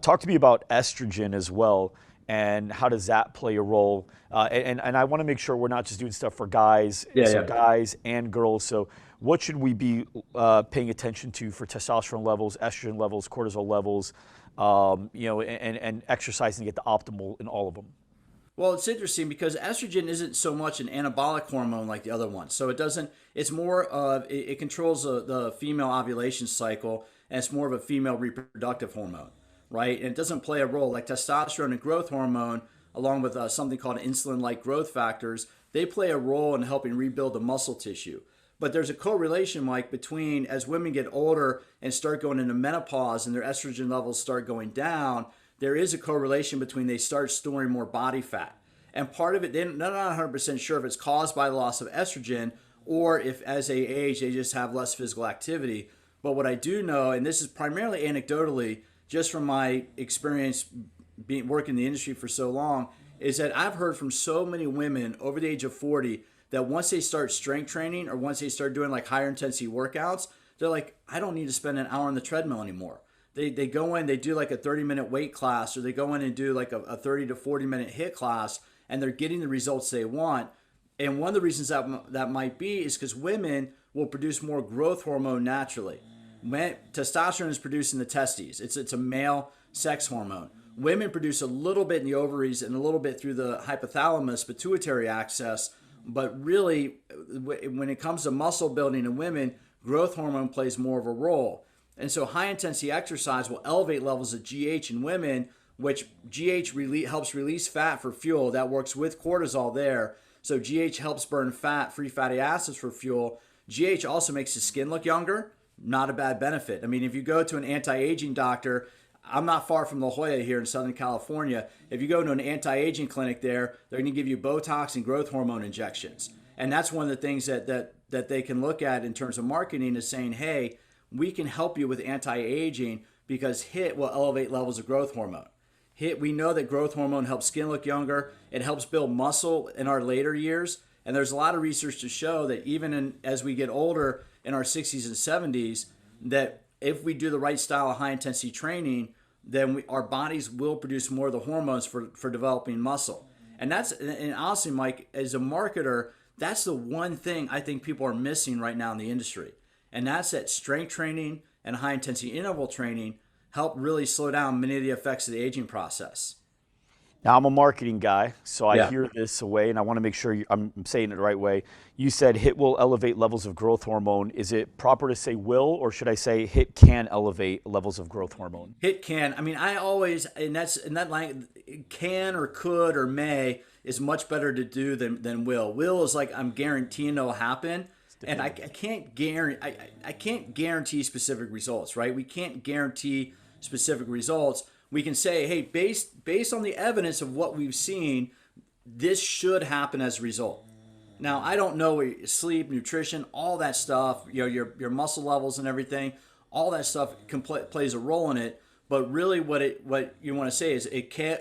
Talk to me about estrogen as well, and how does that play a role? And I want to make sure we're not just doing stuff for guys, Yeah, so yeah. guys and girls. So what should we be paying attention to for testosterone levels, estrogen levels, cortisol levels, and exercising to get the optimal in all of them? Well, it's interesting because estrogen isn't so much an anabolic hormone like the other ones. So it doesn't, it's more of, it controls the female ovulation cycle, and it's more of a female reproductive hormone, right? And it doesn't play a role like testosterone and growth hormone, along with something called insulin like growth factors. They play a role in helping rebuild the muscle tissue. But there's a correlation, Mike, between as women get older and start going into menopause and their estrogen levels start going down, there is a correlation between they start storing more body fat. And part of it, they're not 100% sure if it's caused by the loss of estrogen or if as they age, they just have less physical activity. But what I do know, and this is primarily anecdotally, just from my experience being working in the industry for so long, is that I've heard from so many women over the age of 40 that once they start strength training or once they start doing like higher intensity workouts, they're like, I don't need to spend an hour on the treadmill anymore. They go in, they do like a 30-minute weight class, or they go in and do like a 30 to 40-minute HIIT class, and they're getting the results they want. And one of the reasons that might be is because women will produce more growth hormone naturally. Testosterone is produced in the testes. It's a male sex hormone. Women produce a little bit in the ovaries and a little bit through the hypothalamus pituitary axis, but really, when it comes to muscle building in women, growth hormone plays more of a role. And so high intensity exercise will elevate levels of GH in women, which GH helps release fat for fuel. That works with cortisol there. So GH helps burn fat, free fatty acids for fuel. GH also makes the skin look younger. Not a bad benefit. I mean, if you go to an anti-aging doctor, I'm not far from La Jolla here in Southern California. If you go to an anti-aging clinic there, they're going to give you Botox and growth hormone injections. And that's one of the things that they can look at in terms of marketing is saying, hey, we can help you with anti-aging because HIIT will elevate levels of growth hormone. HIIT, we know that growth hormone helps skin look younger. It helps build muscle in our later years. And there's a lot of research to show that as we get older in our 60s and 70s, that if we do the right style of high intensity training, then our bodies will produce more of the hormones for developing muscle. And honestly, Mike, as a marketer, that's the one thing I think people are missing right now in the industry. And that's that strength training and high intensity interval training help really slow down many of the effects of the aging process. Now, I'm a marketing guy, so I Yeah. hear this away, and I want to make sure I'm saying it the right way. You said HIIT will elevate levels of growth hormone. Is it proper to say will, or should I say HIIT can elevate levels of growth hormone? HIIT can. I mean, I always, and that's in that line, can or could or may is much better to do than will. Will is like I'm guaranteeing it'll happen. And I Definitive. can't guarantee I can't guarantee specific results, right? We can't guarantee specific results. We can say, hey, based on the evidence of what we've seen, this should happen as a result. Now, I don't know sleep, nutrition, all that stuff, your muscle levels and everything, all that stuff plays a role in it. But really, what you want to say is it could,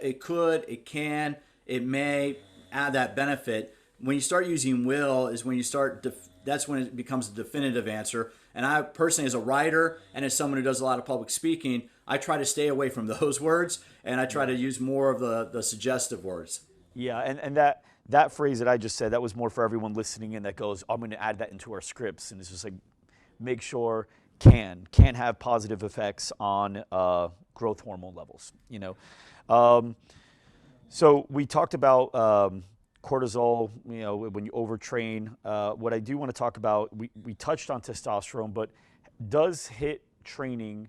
it can, it may add that benefit. When you start using will, is when you start. That's when it becomes a definitive answer. And I personally, as a writer and as someone who does a lot of public speaking, I try to stay away from those words and I try to use more of the suggestive words. Yeah, and that phrase that I just said, that was more for everyone listening in that goes, I'm going to add that into our scripts. And it's just like, make sure can have positive effects on growth hormone levels, you know. Um, so we talked about cortisol, you know, when you overtrain. What I do want to talk about, we touched on testosterone, but does HIIT training,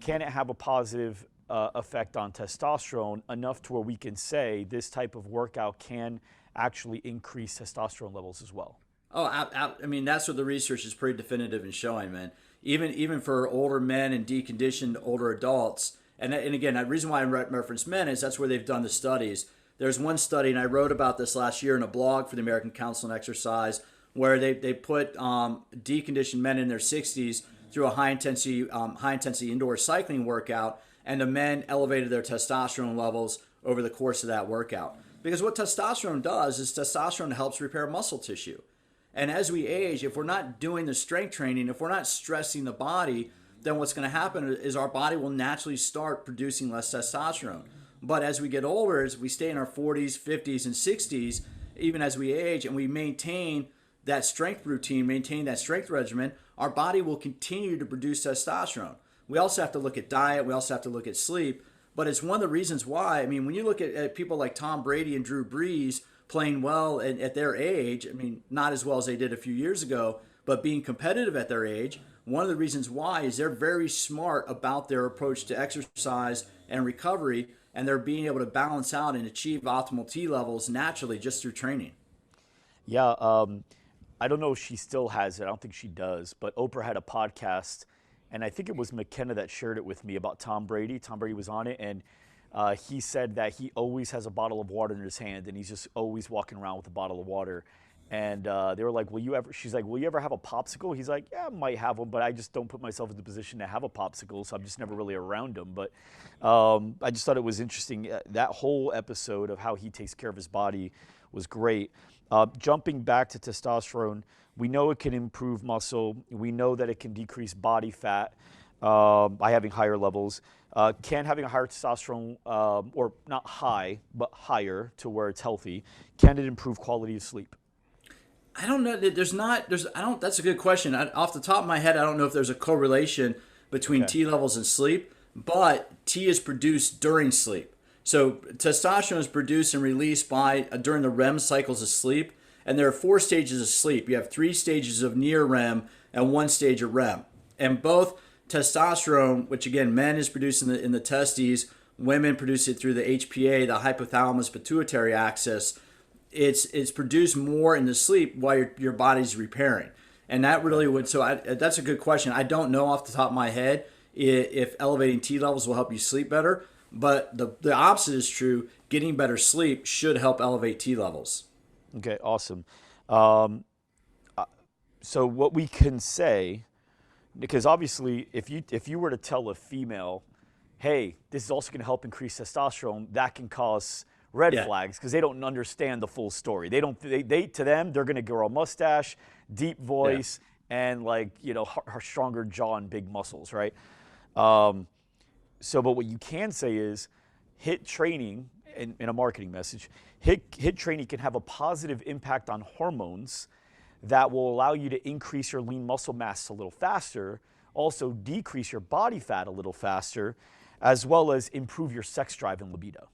can it have a positive effect on testosterone enough to where we can say this type of workout can actually increase testosterone levels as well? Oh, I mean, that's what the research is pretty definitive in showing, man. Even for older men and deconditioned older adults, and again, the reason why I reference men is that's where they've done the studies. There's one study, and I wrote about this last year in a blog for the American Council on Exercise, where they put deconditioned men in their 60s through a high intensity indoor cycling workout, and the men elevated their testosterone levels over the course of that workout. Because what testosterone does is testosterone helps repair muscle tissue. And as we age, if we're not doing the strength training, if we're not stressing the body, then what's going to happen is our body will naturally start producing less testosterone. But as we get older, as we stay in our 40s, 50s, and 60s, even as we age and we maintain that strength routine, maintain that strength regimen, our body will continue to produce testosterone. We also have to look at diet. We also have to look at sleep. But it's one of the reasons why, I mean, when you look at people like Tom Brady and Drew Brees playing well at their age, I mean, not as well as they did a few years ago, but being competitive at their age, one of the reasons why is they're very smart about their approach to exercise and recovery, and they're being able to balance out and achieve optimal T levels naturally just through training. Yeah, I don't know if she still has it. I don't think she does. But Oprah had a podcast, and I think it was McKenna that shared it with me about Tom Brady. Tom Brady was on it, and he said that he always has a bottle of water in his hand, and he's just always walking around with a bottle of water. And they were like, she's like, will you ever have a popsicle? He's like, yeah, I might have one, but I just don't put myself in the position to have a popsicle, so I'm just never really around them. But I just thought it was interesting. That whole episode of how he takes care of his body was great. Jumping back to testosterone, we know it can improve muscle. We know that it can decrease body fat by having higher levels. Can having a higher testosterone, or not high, but higher to where it's healthy, can it improve quality of sleep? I don't know. That's a good question. Off the top of my head, I don't know if there's a correlation between T levels and sleep, but T is produced during sleep. So testosterone is produced and released during the REM cycles of sleep. And there are 4 stages of sleep. You have 3 stages of near REM and 1 stage of REM. And both testosterone, which again, men is produced in the testes, women produce it through the HPA, the hypothalamus pituitary axis. It's produced more in the sleep while your body's repairing. And that really would, that's a good question. I don't know off the top of my head if elevating T levels will help you sleep better, but the opposite is true. Getting better sleep should help elevate T levels. Okay, awesome. So what we can say, because obviously if you were to tell a female, hey, this is also going to help increase testosterone, that can cause red flags because they don't understand the full story. They to them, they're going to grow a mustache, deep voice, and her stronger jaw and big muscles, right? But what you can say is HIIT training, in a marketing message, HIIT training can have a positive impact on hormones that will allow you to increase your lean muscle mass a little faster, also decrease your body fat a little faster, as well as improve your sex drive and libido.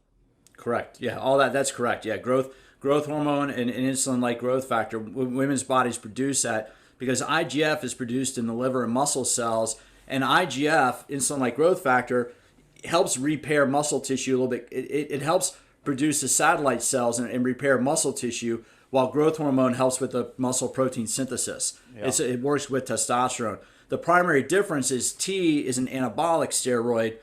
Correct. Yeah, all that's correct. Yeah, growth hormone and insulin-like growth factor. Women's bodies produce that because IGF is produced in the liver and muscle cells, and IGF, insulin-like growth factor, helps repair muscle tissue a little bit. It helps produce the satellite cells and repair muscle tissue, while growth hormone helps with the muscle protein synthesis. Yeah. It works with testosterone. The primary difference is T is an anabolic steroid.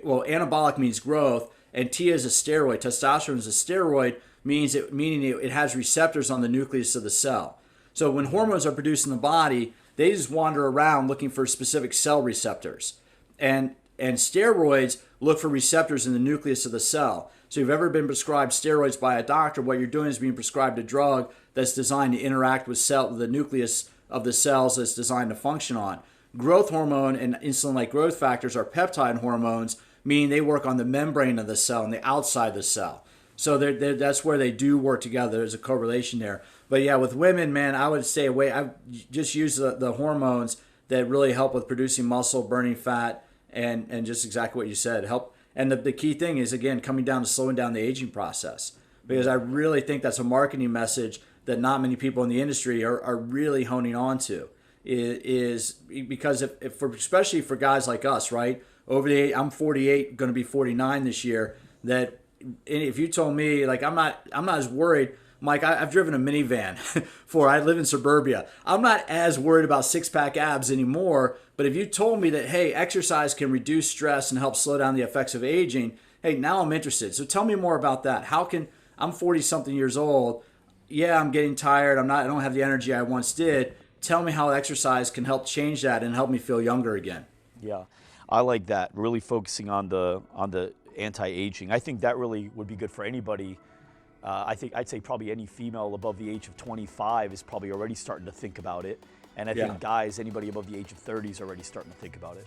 Well, anabolic means growth, and T is a steroid. Testosterone is a steroid, meaning it has receptors on the nucleus of the cell. So when hormones are produced in the body, they just wander around looking for specific cell receptors. And steroids look for receptors in the nucleus of the cell. So if you've ever been prescribed steroids by a doctor, what you're doing is being prescribed a drug that's designed to interact with the nucleus of the cells that's designed to function on. Growth hormone and insulin-like growth factors are peptide hormones, meaning they work on the membrane of the cell and the outside of the cell. So that's where they do work together. There's a correlation there. But yeah, with women, man, I would stay away. I just use the hormones that really help with producing muscle, burning fat, and just exactly what you said. Help. And the key thing is, again, coming down to slowing down the aging process. Because I really think that's a marketing message that not many people in the industry are really honing on to. Is because especially for guys like us, right? Over the age, I'm 48, going to be 49 this year. That if you told me, like, I'm not as worried. Mike, I've driven a minivan I live in suburbia. I'm not as worried about six-pack abs anymore. But if you told me that, hey, exercise can reduce stress and help slow down the effects of aging, hey, now I'm interested. So tell me more about that. I'm 40-something years old. Yeah, I'm getting tired. I don't have the energy I once did. Tell me how exercise can help change that and help me feel younger again. Yeah, I like that. Really focusing on the anti-aging. I think that really would be good for anybody. I'd say probably any female above the age of 25 is probably already starting to think about it. And I think guys, anybody above the age of 30 is already starting to think about it.